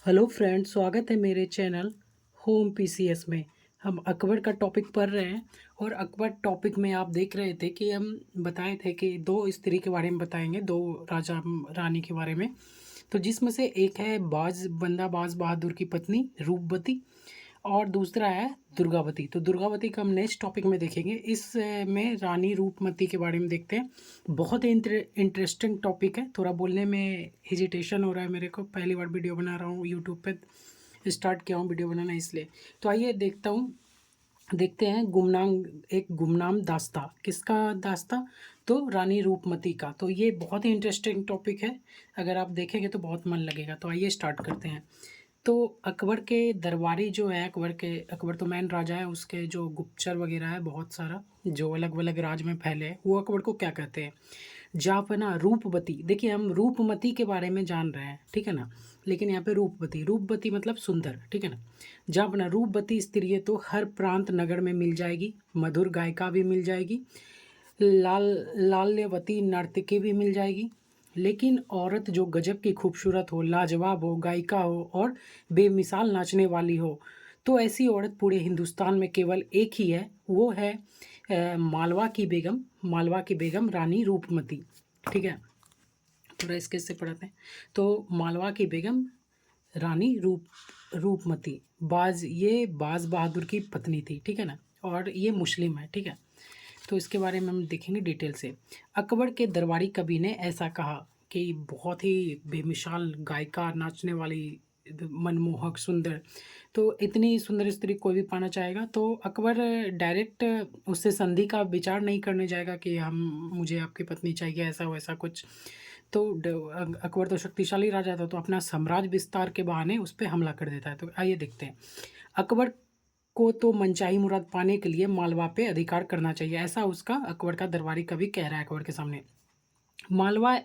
Hello friends, स्वागत है मेरे चैनल होम पीसीएस में। हम अकबर का टॉपिक पढ़ रहे हैं और अकबर टॉपिक में आप देख रहे थे कि हम बताए थे कि दो स्त्री के बारे में बताएंगे, दो राजा रानी के बारे में। तो जिसमें से एक है बाज बहादुर की पत्नी रूपवती और दूसरा है दुर्गावती। तो दुर्गावती का हम नेक्स्ट टॉपिक में देखेंगे। में रानी रूपमती के बारे में देखते हैं। बहुत ही इंटरेस्टिंग टॉपिक है। थोड़ा बोलने में हेजिटेशन हो रहा है मेरे को, पहली बार वीडियो बना रहा हूँ, यूट्यूब पे स्टार्ट किया हूँ वीडियो बनाना इसलिए। तो आइए देखते हैं गुमनाम दास्ता। किसका दास्ता? तो रानी रूपमती का। तो ये बहुत ही इंटरेस्टिंग टॉपिक है, अगर आप देखेंगे तो बहुत मन लगेगा। तो आइए स्टार्ट करते हैं। तो अकबर के दरबारी जो है, अकबर तो मैन राजा है, उसके जो गुप्तचर वगैरह है बहुत सारा, जो अलग अलग राज में फैले हैं, वो अकबर को क्या कहते हैं? जापना रूपवती। देखिए, हम रूपमती के बारे में जान रहे हैं, ठीक है ना, लेकिन यहाँ पे रूपवती, रूपवती मतलब सुंदर, ठीक है ना। जापना रूपवती स्त्री तो हर प्रांत नगर में मिल जाएगी, मधुर गायिका भी मिल जाएगी, लाल लाल्यवती नर्तकी भी मिल जाएगी। लेकिन औरत जो गजब की खूबसूरत हो, लाजवाब हो, गायिका हो और बेमिसाल नाचने वाली हो, तो ऐसी औरत पूरे हिंदुस्तान में केवल एक ही है। वो है मालवा की बेगम रानी रूपमती। ठीक है, थोड़ा इसके से पढ़ाते हैं। तो मालवा की बेगम रानी रूपमती बाज बहादुर की पत्नी थी, ठीक है ना, और ये मुस्लिम है, ठीक है। तो इसके बारे में हम देखेंगे डिटेल से। अकबर के दरबारी कवि ने ऐसा कहा कि बहुत ही बेमिसाल गायिका, नाचने वाली, मनमोहक, सुंदर, तो इतनी सुंदर स्त्री कोई भी पाना चाहेगा। तो अकबर डायरेक्ट उससे संधि का विचार नहीं करने जाएगा कि हम मुझे आपकी पत्नी चाहिए, ऐसा वैसा कुछ। तो अकबर तो शक्तिशाली राजा था, तो अपना साम्राज्य विस्तार के बहाने उस पर हमला कर देता है। तो आइए देखते हैं। अकबर को तो मनचाही मुराद पाने के लिए मालवा पे अधिकार करना चाहिए, ऐसा उसका अकबर का दरबारी कवि कह रहा है अकबर के सामने। मालवा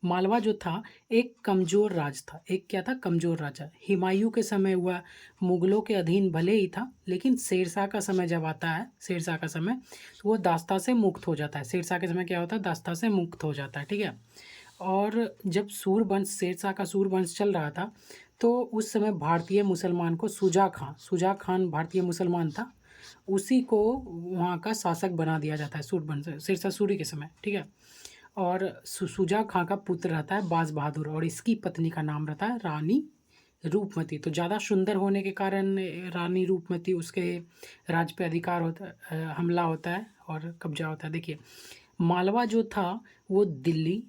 मालवा जो था एक कमजोर राज था। एक क्या था? कमजोर राजा। हुमायूं के समय हुआ मुगलों के अधीन भले ही था, लेकिन शेरशाह का समय जब आता है, शेरशाह का समय, तो वो दास्ता से मुक्त हो जाता है। शेरशाह के समय क्या होता है? दास्ता से मुक्त हो जाता है, ठीक है। और जब सूरवंश, शेरशाह का सूरवंश चल रहा था, तो उस समय भारतीय मुसलमान को शुजा खान भारतीय मुसलमान था, उसी को वहाँ का शासक बना दिया जाता है सूरवंश, शेरशाह सूरी के समय, ठीक है। और शुजा खां का पुत्र रहता है बाज बहादुर, और इसकी पत्नी का नाम रहता है रानी रूपमती। तो ज़्यादा सुंदर होने के कारण रानी रूपमती, उसके राज पे अधिकार होता है, हमला होता है और कब्जा होता है। देखिए, मालवा जो था वो दिल्ली,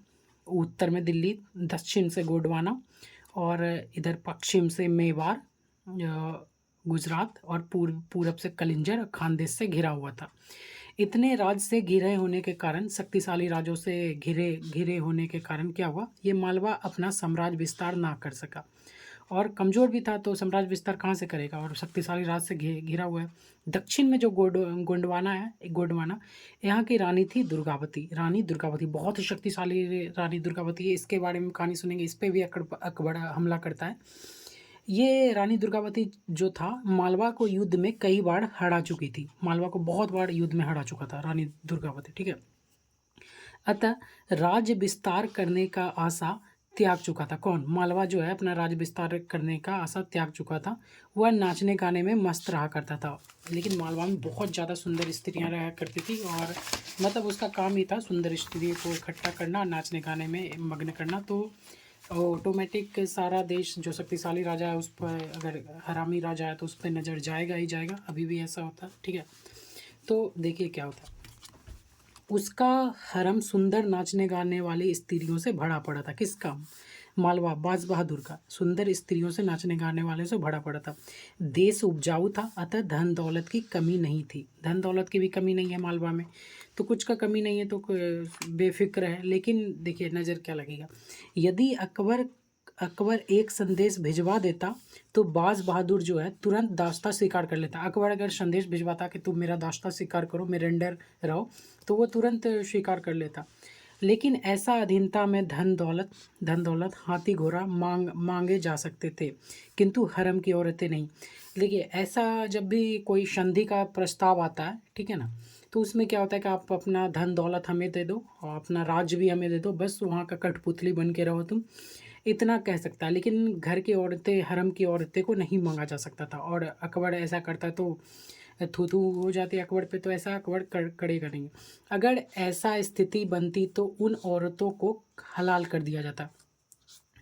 उत्तर में दिल्ली, दक्षिण से गोंडवाना और इधर पश्चिम से मेवाड़, गुजरात और पूरब से कलिंजर और खानदेश से घिरा हुआ था। इतने राज्य से घिरे होने के कारण, शक्तिशाली राज्यों से घिरे घिरे होने के कारण क्या हुआ, ये मालवा अपना साम्राज्य विस्तार ना कर सका, और कमज़ोर भी था, तो साम्राज्य विस्तार कहाँ से करेगा, और शक्तिशाली राज्य से घिरा हुआ है। दक्षिण में जो गोंडवाना, यहाँ की रानी थी दुर्गावती। रानी दुर्गावती बहुत ही शक्तिशाली रानी दुर्गावती है। इसके बारे में कहानी सुनेंगे, इस पर भी अकबर हमला करता है। ये रानी दुर्गावती जो था, मालवा को युद्ध में कई बार हरा चुकी थी। मालवा को बहुत बार युद्ध में हरा चुका था रानी दुर्गावती, ठीक है। अतः राज्य विस्तार करने का आशा त्याग चुका था। कौन? मालवा जो है अपना राज्य विस्तार करने का आशा त्याग चुका था। वह नाचने गाने में मस्त रहा करता था, लेकिन मालवा में बहुत ज़्यादा सुंदर स्त्रियां रहा करती थी, और मतलब उसका काम ही था सुंदर स्त्रियों को इकट्ठा करना, नाचने गाने में मग्न करना। तो ऑटोमेटिक सारा देश, जो शक्तिशाली राजा है उस पर, अगर हरामी राजा है तो उस पर नज़र जाएगा ही जाएगा। अभी भी ऐसा होता है, ठीक है। तो देखिए क्या होता है। उसका हरम सुंदर नाचने गाने वाली स्त्रियों से भरा पड़ा था। किसका? मालवा बाज बहादुर का सुंदर स्त्रियों से, नाचने गाने वाले से भरा पड़ा था। देश उपजाऊ था, अतः धन दौलत की कमी नहीं थी। धन दौलत की भी कमी नहीं है मालवा में, तो कुछ का कमी नहीं है, तो बेफिक्र है। लेकिन देखिए नज़र क्या लगेगा, यदि अकबर एक संदेश भिजवा देता, तो बाज बहादुर जो है तुरंत दास्ता स्वीकार कर लेता। अकबर अगर संदेश भिजवाता कि तुम मेरा दास्ता स्वीकार करो, मेरे अंडर रहो, तो वो तुरंत स्वीकार कर लेता। लेकिन ऐसा अधीनता में धन दौलत हाथी घोड़ा मांगे जा सकते थे, किंतु हरम की औरतें नहीं। देखिए, ऐसा जब भी कोई संधि का प्रस्ताव आता है, ठीक है ना, तो उसमें क्या होता है कि आप अपना धन दौलत हमें दे दो और अपना राज्य भी हमें दे दो, बस वहाँ का कठपुतली बन के रहो तुम। इतना कह सकता है, लेकिन घर की औरतें, हरम की औरतें को नहीं मांगा जा सकता था। और अकबर ऐसा करता तो थू थू हो जाती अकबर पे, तो ऐसा अकबर करेगा नहीं। अगर ऐसा स्थिति बनती तो उन औरतों को हलाल कर दिया जाता,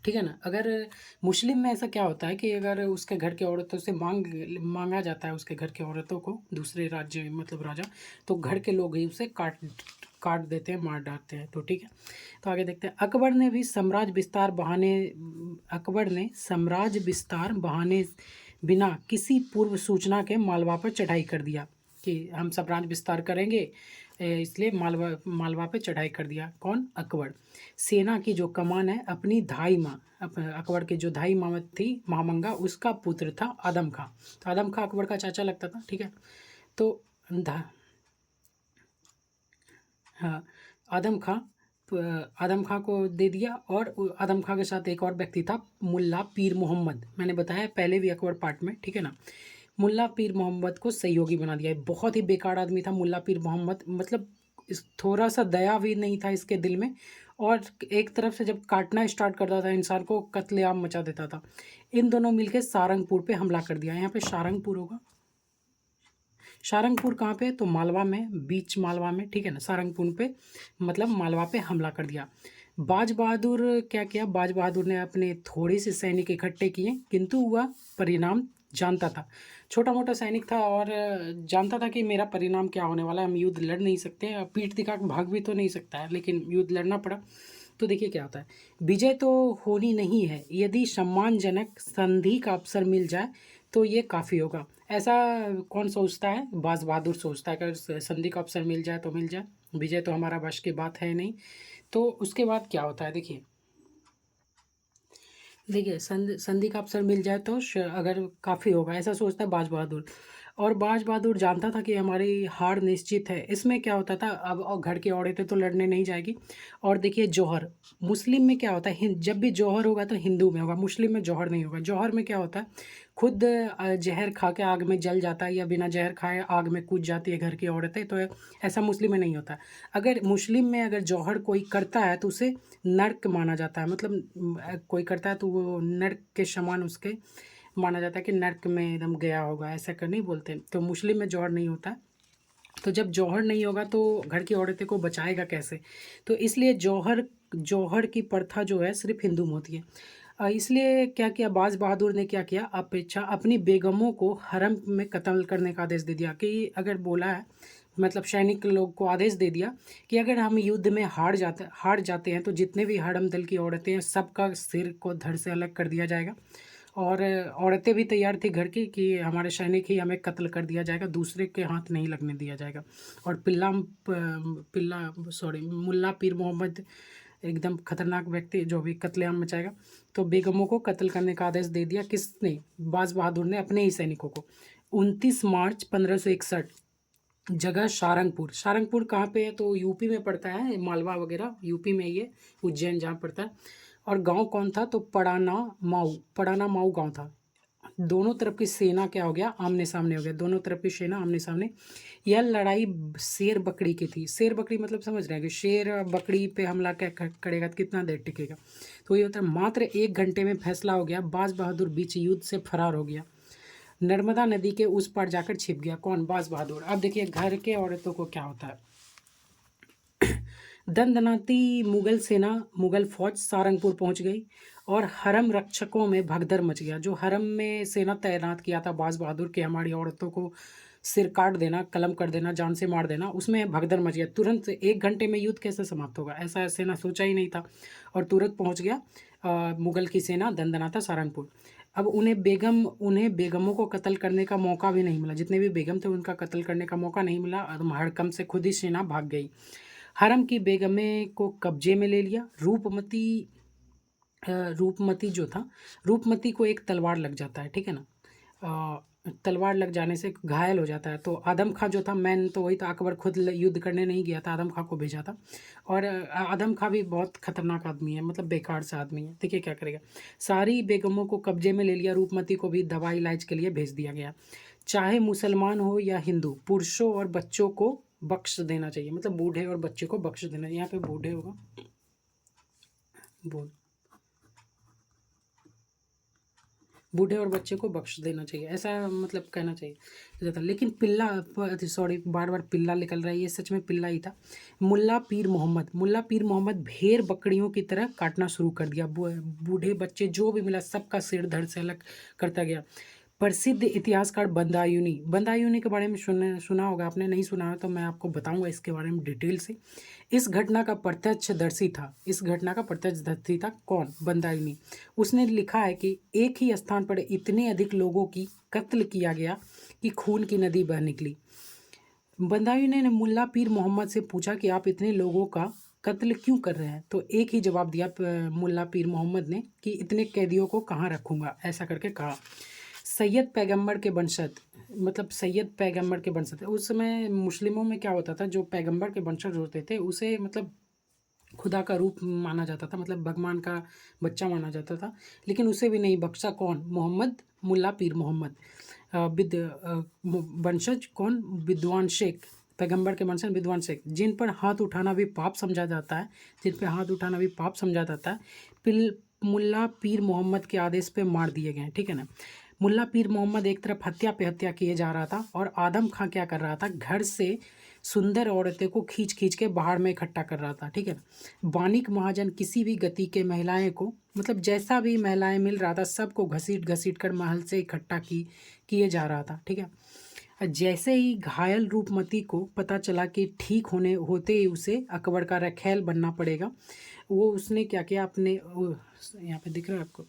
ठीक है ना। अगर मुस्लिम में ऐसा क्या होता है कि अगर उसके घर की औरतों से मांगा जाता है, उसके घर की औरतों को दूसरे राज्य में, मतलब राजा, तो घर के लोग ही उसे काट काट देते हैं, मार डालते हैं। तो ठीक है, तो आगे देखते हैं। अकबर ने साम्राज्य विस्तार बहाने बिना किसी पूर्व सूचना के मालवा पर चढ़ाई कर दिया कि हम साम्राज्य विस्तार करेंगे, इसलिए मालवा मालवा पे चढ़ाई कर दिया। कौन? अकबर। सेना की जो कमान है अपनी धाई माँ, अकबर की जो धाई माँ थी महामंगा, उसका पुत्र था आदम खां। तो आदम खां अकबर का चाचा लगता था, ठीक है। तो धा हाँ, आदम खां, आदम खां को दे दिया। और आदम खां के साथ एक और व्यक्ति था, मुल्ला पीर मोहम्मद। मैंने बताया पहले भी अकबर पार्ट में, ठीक है ना। मुल्ला पीर मोहम्मद को सहयोगी बना दिया। बहुत ही बेकार आदमी था मुल्ला पीर मोहम्मद, मतलब इस थोड़ा सा दया भी नहीं था इसके दिल में। और एक तरफ से जब काटना स्टार्ट करता था इंसान को, कत्लेआम मचा देता था। इन दोनों मिलकर सारंगपुर पे हमला कर दिया। यहाँ पे सारंगपुर होगा, सारंगपुर कहाँ पे? तो मालवा में, बीच मालवा में, ठीक है ना। सारंगपुर पे मतलब मालवा पे हमला कर दिया। बाज बहादुर क्या किया? बाज बहादुर ने अपने थोड़े से सैनिक इकट्ठे किए, किंतु वह परिणाम जानता था। छोटा मोटा सैनिक था और जानता था कि मेरा परिणाम क्या होने वाला है, हम युद्ध लड़ नहीं सकते, पीठ दिखा के भाग भी तो नहीं सकता है, लेकिन युद्ध लड़ना पड़ा। तो देखिए क्या होता है, विजय तो होनी नहीं है, यदि सम्मानजनक संधि का अवसर मिल जाए तो ये काफ़ी होगा। ऐसा कौन सोचता है? बाज बहादुर सोचता है कि अगर संधि का अवसर मिल जाए तो मिल जाए, विजय तो हमारा वश की बात है नहीं। तो उसके बाद क्या होता है, देखिए देखिए संधि का अवसर मिल जाए तो अगर काफ़ी होगा, ऐसा सोचता है बाज बहादुर। और बाज बहादुर जानता था कि हमारी हार निश्चित है। इसमें क्या होता था, अब घर की औरतें तो लड़ने नहीं जाएगी। और देखिए जौहर, मुस्लिम में क्या होता है, जब भी जौहर होगा तो हिंदू में होगा, मुस्लिम में जौहर नहीं होगा। जौहर में क्या होता है, खुद जहर खा के आग में जल जाता है, या बिना जहर खाए आग में कूद जाती है घर की औरतें। तो ऐसा मुस्लिम में नहीं होता। अगर मुस्लिम में अगर जौहर कोई करता है तो उसे नर्क माना जाता है, मतलब कोई करता है तो वो नर्क के समान उसके माना जाता है कि नर्क में एकदम गया होगा, ऐसा कर नहीं बोलते। तो मुस्लिम में जौहर नहीं होता। तो जब जौहर नहीं होगा तो घर की औरतें को बचाएगा कैसे? तो इसलिए जौहर जौहर की प्रथा जो है सिर्फ हिंदू में होती है। इसलिए क्या किया बाज बहादुर ने, क्या किया, अपेक्षा अपनी बेगमों को हरम में कत्ल करने का आदेश दे दिया। कि अगर बोला है, मतलब सैनिक लोग को आदेश दे दिया कि अगर हम युद्ध में हार जाते हैं तो जितने भी हरम दल की औरतें हैं सबका सिर को धड़ से अलग कर दिया जाएगा। और औरतें भी तैयार थी घर की कि हमारे सैनिक ही हमें कत्ल कर दिया जाएगा, दूसरे के हाथ नहीं लगने दिया जाएगा। और पिल्ला सॉरी मुल्ला पीर मोहम्मद एकदम खतरनाक व्यक्ति जो भी कत्लेआम मचाएगा। तो बेगमों को कत्ल करने का आदेश दे दिया। किसने? बाज बहादुर ने अपने ही सैनिकों को। 29 मार्च 1561, जगह सारंगपुर। सारंगपुर कहाँ पे है? तो यूपी में पड़ता है, मालवा वगैरह यूपी में ही है, उज्जैन जहाँ पड़ता है। और गांव कौन था? तो पड़ाना माऊ गांव था। दोनों तरफ की सेना क्या हो गया? आमने सामने हो गया, दोनों तरफ की सेना आमने सामने। यह लड़ाई शेर बकरी की थी। शेर बकरी मतलब समझ रहे हैं कि शेर बकरी पे हमला क्या करेगा तो कितना देर टिकेगा। तो ये होता है, मात्र 1 घंटे में फैसला हो गया। बाज बहादुर बीच युद्ध से फरार हो गया, नर्मदा नदी के उस पार जाकर छिप गया। कौन? बाज बहादुर। अब देखिए घर के औरतों को क्या होता है। दंदनाती मुगल सेना, मुगल फौज सारंगपुर पहुंच गई और हरम रक्षकों में भगदड़ मच गया। जो हरम में सेना तैनात किया था बाज बहादुर के, हमारी औरतों को सिर काट देना, कलम कर देना, जान से मार देना, उसमें भगदड़ मच गया। तुरंत 1 घंटे में युद्ध कैसे समाप्त होगा, ऐसा सेना सोचा ही नहीं था। और तुरंत पहुंच गया मुगल की सेना दंदनाता सारंगपुर। अब उन्हें बेगमों को कत्ल करने का मौका भी नहीं मिला। जितने भी बेगम थे उनका कत्ल करने का मौका नहीं मिला। हड़कंप से खुद ही सेना भाग गई। हरम की बेगमें को कब्जे में ले लिया। रूपमती जो था, रूपमती को एक तलवार लग जाता है, ठीक है ना। तलवार लग जाने से घायल हो जाता है। तो आदम खां जो था, मैन तो वही था, अकबर खुद युद्ध करने नहीं गया था, आदम खां को भेजा था। और आदम खां भी बहुत खतरनाक आदमी है, मतलब बेकार सा आदमी है। देखिए क्या करेगा, सारी बेगमों को कब्जे में ले लिया। रूपमती को भी दवा इलाज के लिए भेज दिया गया। चाहे मुसलमान हो या हिंदू, पुरुषों और बच्चों को बख्श देना चाहिए, मतलब बूढ़े और बच्चे को बख्श देना। यहाँ पे बूढ़े होगा, बोल बूढ़े और बच्चे को बख्श देना चाहिए, ऐसा मतलब कहना चाहिए जाता। लेकिन पिल्ला, सॉरी बार बार पिल्ला निकल रहा है, ये सच में पिल्ला ही था। मुल्ला पीर मोहम्मद भेड़ बकरियों की तरह काटना शुरू कर दिया। बूढ़े बच्चे जो भी मिला सबका सिर धड़ से अलग करता गया। प्रसिद्ध इतिहासकार बंदायूनी के बारे में सुना होगा आपने, नहीं सुना है तो मैं आपको बताऊंगा इसके बारे में डिटेल से। इस घटना का प्रत्यक्षदर्शी था कौन? बंदायूनी। उसने लिखा है कि एक ही स्थान पर इतने अधिक लोगों की कत्ल किया गया कि खून की नदी बह निकली। बंदायूनी ने मुल्ला पीर मोहम्मद से पूछा कि आप इतने लोगों का कत्ल क्यों कर रहे हैं? तो एक ही जवाब दिया मुल्ला पीर मोहम्मद ने कि इतने कैदियों को कहाँ रखूँगा, ऐसा करके कहा। सैयद पैगंबर के वंशज उस समय मुस्लिमों में क्या होता था, जो पैगंबर के वंशज होते थे उसे मतलब खुदा का रूप माना जाता था, मतलब भगवान का बच्चा माना जाता था। लेकिन उसे भी नहीं बख्शा कौन? मुल्ला पीर मोहम्मद। वंशज कौन? विद्वान शेख, पैगंबर के वंशज विद्वान शेख, जिन पर हाथ उठाना भी पाप समझा जाता है, मुल्ला पीर मोहम्मद के आदेश पे मार दिए गए, ठीक है ना। मुल्ला पीर मोहम्मद एक तरफ हत्या पे हत्या किए जा रहा था और आदम खां क्या कर रहा था, घर से सुंदर औरतें को खींच खींच के बाहर में इकट्ठा कर रहा था, ठीक है। वानिक महाजन किसी भी गति के महिलाएं को, मतलब जैसा भी महिलाएं मिल रहा था सबको घसीट घसीट कर महल से इकट्ठा किए जा रहा था, ठीक है। जैसे ही घायल रूपमती को पता चला कि ठीक होते ही उसे अकबर का रखैल बनना पड़ेगा, वो उसने क्या किया, यहाँ पे दिख रहा है आपको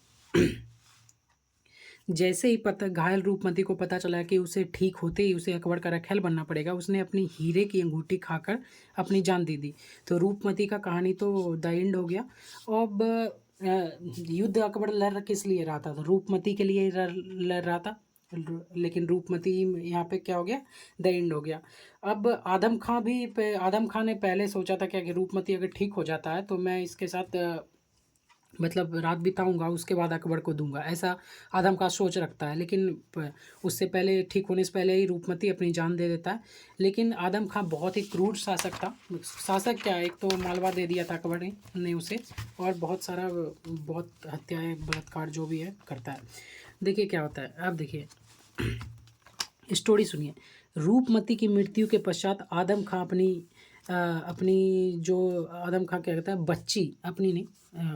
जैसे ही घायल रूपमती को पता चला कि उसे ठीक होते ही उसे अकबर का रखैल बनना पड़ेगा, उसने अपनी हीरे की अंगूठी खाकर अपनी जान दे दी। तो रूपमती का कहानी तो द एंड हो गया। अब युद्ध अकबर लड़ किस लिए रहा था? तो रूपमती के लिए लड़ रहा था, लेकिन रूपमती यहाँ पे क्या हो गया, द एंड हो गया। अब आदम खां ने पहले सोचा था क्या कि रूपमती अगर ठीक हो जाता है तो मैं इसके साथ मतलब रात बिताऊंगा, उसके बाद अकबर को दूंगा, ऐसा आदम का सोच रखता है। लेकिन उससे पहले, ठीक होने से पहले ही रूपमती अपनी जान दे देता है। लेकिन आदम खां बहुत ही क्रूर शासक था। शासक क्या, एक तो मालवा दे दिया था अकबर ने उसे, और बहुत हत्याएं बलात्कार जो भी है करता है। देखिए क्या होता है, अब देखिए स्टोरी सुनिए। रूपमती की मृत्यु के पश्चात आदम खां अपनी जो आदम खां क्या कहता है, बच्ची अपनी नहीं,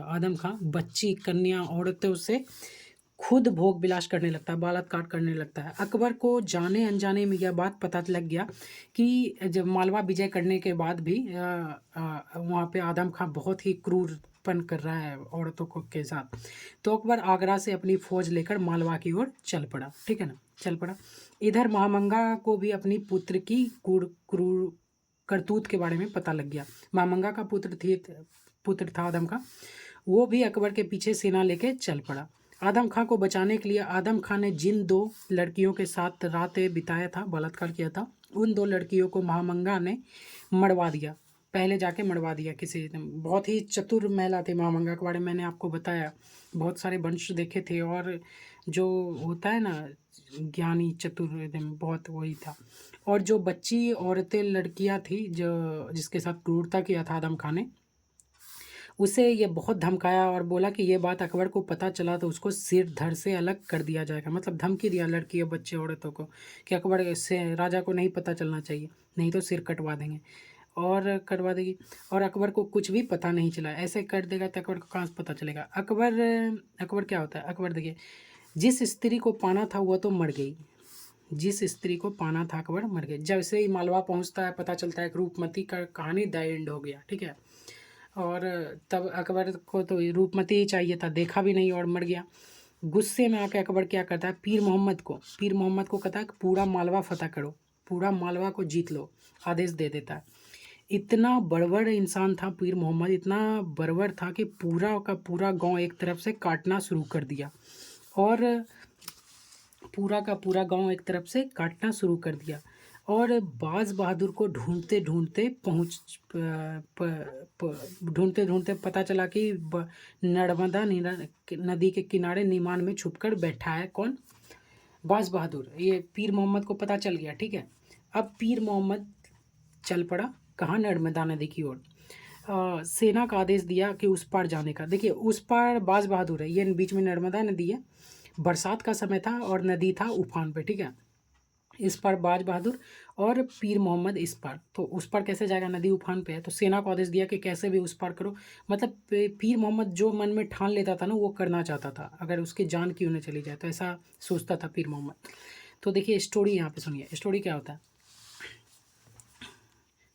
आदम खां बच्ची कन्या औरतों से खुद भोग विलास करने लगता है, बलात्कार करने लगता है। अकबर को जाने अनजाने में यह बात पता लग गया कि जब मालवा विजय करने के बाद भी वहाँ पे आदम खां बहुत ही क्रूरपन कर रहा है औरतों को के साथ। तो अकबर आगरा से अपनी फौज लेकर मालवा की ओर चल पड़ा, ठीक है ना, चल पड़ा। इधर महामंगा को भी अपनी पुत्र की क्रूर करतूत के बारे में पता लग गया। महामंगा का पुत्र था आदम खां, वो भी अकबर के पीछे सेना लेके चल पड़ा। आदम खां को बचाने के लिए आदम खां ने जिन 2 लड़कियों के साथ रातें बिताया था, बलात्कार किया था, उन 2 लड़कियों को महामंगा ने मरवा दिया, पहले जाके मरवा दिया किसी ने। बहुत ही चतुर महिला थी महामंगा के बारे में मैंने आपको बताया, बहुत सारे वंश देखे थे, और जो होता है ना ज्ञानी चतुर एकदम, बहुत वही था। और जो बच्ची औरतें लड़कियां थी जो जिसके साथ क्रूरता किया था आदम खां ने, उसे ये बहुत धमकाया और बोला कि ये बात अकबर को पता चला तो उसको सिर धड़ से अलग कर दिया जाएगा। मतलब धमकी दिया लड़की और बच्चे औरतों को कि अकबर से राजा को नहीं पता चलना चाहिए, नहीं तो सिर कटवा देंगे, और कटवा देगी। और अकबर को कुछ भी पता नहीं चला, ऐसे कर देगा तो अकबर को कहाँ से पता चलेगा। अकबर क्या होता है, अकबर देखिए, जिस स्त्री को पाना था वह तो मर गई, जिस स्त्री को पाना था अकबर मर गई। जब से ही मालवा पहुंचता है पता चलता है कि रूपमती का कहानी द एंड हो गया, ठीक है। और तब अकबर को तो रूपमती ही चाहिए था, देखा भी नहीं और मर गया। गुस्से में आके अकबर क्या करता है, पीर मोहम्मद को कहता है कि पूरा मालवा फतह करो, पूरा मालवा को जीत लो, आदेश दे देता है। इतना बड़बड़ इंसान था पीर मोहम्मद, इतना बड़बड़ था कि पूरा का पूरा गांव एक तरफ से काटना शुरू कर दिया, और पूरा का पूरा गांव एक तरफ से काटना शुरू कर दिया। और बाज बहादुर को ढूंढते ढूंढते पता चला कि नर्मदा नदी के किनारे नीमान में छुपकर बैठा है कौन, बाज बहादुर। ये पीर मोहम्मद को पता चल गया, ठीक है। अब पीर मोहम्मद चल पड़ा कहाँ, नर्मदा नदी की ओर। सेना का आदेश दिया कि उस पार जाने का। देखिए उस पार बाज बहादुर है, ये बीच में नर्मदा नदी है, बरसात का समय था और नदी था उफान पे, ठीक है। इस पार बाज बहादुर और पीर मोहम्मद इस पार, तो उस पार कैसे जाएगा, नदी उफान पे है। तो सेना को आदेश दिया कि कैसे भी उस पार करो। मतलब पीर मोहम्मद जो मन में ठान लेता था ना वो करना चाहता था, अगर उसकी जान क्यों न चली जाए, तो ऐसा सोचता था पीर मोहम्मद। तो देखिए स्टोरी यहाँ पे सुनिए, स्टोरी क्या होता है।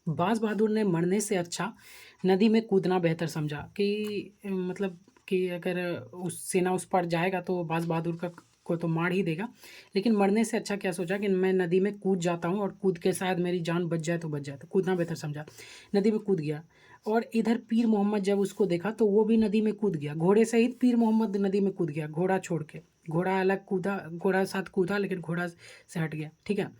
बाज बहादुर ने मरने से अच्छा नदी में कूदना बेहतर समझा कि मतलब कि अगर उस सेना उस पार जाएगा तो बाज बहादुर का को तो मार ही देगा, लेकिन मरने से अच्छा क्या सोचा कि मैं नदी में कूद जाता हूँ और कूद के शायद मेरी जान बच जाए तो बच जाए, तो कूदना बेहतर समझा, नदी में कूद गया। और इधर पीर मोहम्मद जब उसको देखा तो वो भी नदी में कूद गया, घोड़े सहित पीर मोहम्मद नदी में कूद गया, घोड़ा छोड़ के। घोड़ा अलग कूदा, घोड़ा साथ कूदा लेकिन घोड़ा से हट गया, ठीक है।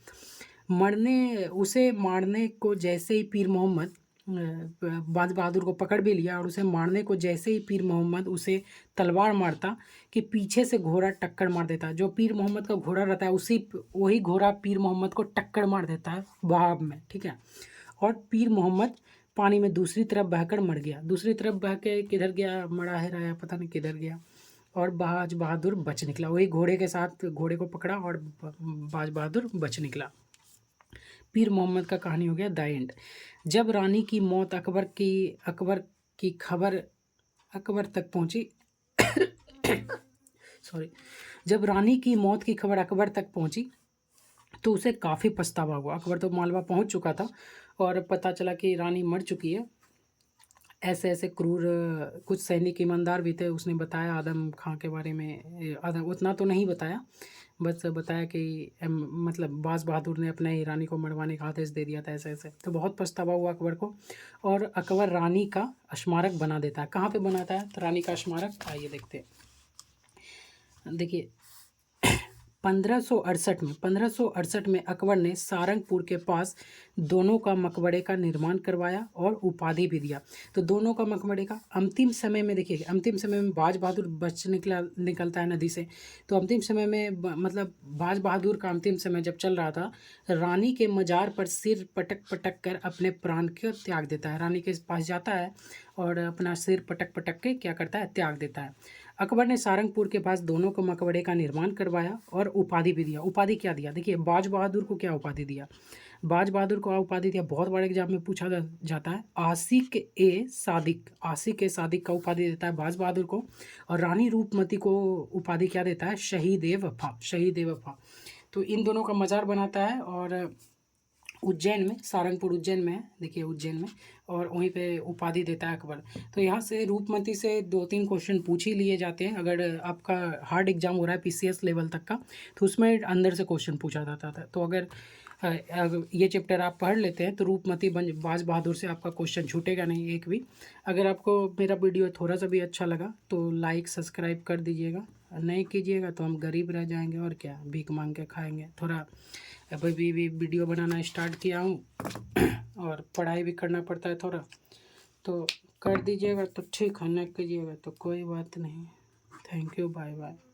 उसे मारने को जैसे ही पीर मोहम्मद बाज बहादुर को पकड़ भी लिया, और उसे मारने को जैसे ही पीर मोहम्मद उसे तलवार मारता कि पीछे से घोड़ा टक्कर मार देता। जो पीर मोहम्मद का घोड़ा रहता है वही घोड़ा पीर मोहम्मद को टक्कर मार देता है बहाव में, ठीक है। और पीर मोहम्मद पानी में दूसरी तरफ बहकर मर गया। दूसरी तरफ बह के किधर गया, मरा है रहा पता नहीं किधर गया। और बाज बहादुर बच निकला, वही घोड़े के साथ घोड़े को पकड़ा और बाज बहादुर बच निकला। पीर मोहम्मद का कहानी हो गया द एंड। जब रानी की मौत अकबर की खबर अकबर तक पहुंची सॉरी, जब रानी की मौत की खबर अकबर तक पहुंची तो उसे काफ़ी पछतावा हुआ। अकबर तो मालवा पहुंच चुका था और पता चला कि रानी मर चुकी है। ऐसे ऐसे क्रूर कुछ सैनिक ईमानदार भी थे, उसने बताया आदम खां के बारे में। आदम उतना तो नहीं बताया, बस बताया कि मतलब बाज बहादुर ने अपने ही रानी को मरवाने का आदेश दे दिया था, ऐसे ऐसे। तो बहुत पछतावा हुआ अकबर को, और अकबर रानी का स्मारक बना देता है। कहाँ पे बनाता है तो रानी का स्मारक, आइए देखते हैं। देखिए 1568 में अकबर ने सारंगपुर के पास दोनों का मकबरे का निर्माण करवाया और उपाधि भी दिया। तो दोनों का मकबरे का अंतिम समय में, देखिए अंतिम समय में बाज बहादुर निकलता है नदी से। तो अंतिम समय में मतलब बाज बहादुर का अंतिम समय जब चल रहा था, रानी के मजार पर सिर पटक पटक कर अपने प्राण को त्याग देता है। रानी के पास जाता है और अपना सिर पटक पटक के क्या करता है, त्याग देता है। अकबर ने सारंगपुर के पास दोनों को मकबरे का निर्माण करवाया और उपाधि भी दिया। उपाधि क्या दिया, देखिए बाज बहादुर को क्या उपाधि दिया। बाज बहादुर को उपाधि दिया, बहुत बड़े एग्जाम में पूछा जाता है, आशिक ए सादिक का उपाधि देता है बाज बहादुर को। और रानी रूपमती को उपाधि क्या देता है, शहीद ए वफा, शहीद ए वफा। तो इन दोनों का मजार बनाता है और उज्जैन में, सारंगपुर उज्जैन में है, देखिए उज्जैन में, और वहीं पे उपाधि देता है अकबर। तो यहाँ से रूपमती से 2-3 क्वेश्चन पूछ ही लिए जाते हैं। अगर आपका हार्ड एग्जाम हो रहा है पीसीएस लेवल तक का, तो उसमें अंदर से क्वेश्चन पूछा जाता था। तो अगर ये चैप्टर आप पढ़ लेते हैं तो रूपमती बाज बहादुर से आपका क्वेश्चन छूटेगा नहीं एक भी। अगर आपको मेरा वीडियो थोड़ा सा भी अच्छा लगा तो लाइक सब्सक्राइब कर दीजिएगा, नहीं कीजिएगा तो हम गरीब रह जाएंगे और क्या, भीख मांग के खाएंगे। थोड़ा अभी भी वीडियो बनाना स्टार्ट किया हूँ और पढ़ाई भी करना पड़ता है थोड़ा, तो कर दीजिएगा तो ठीक है, नहीं कीजिएगा तो कोई बात नहीं। Thank you, bye bye.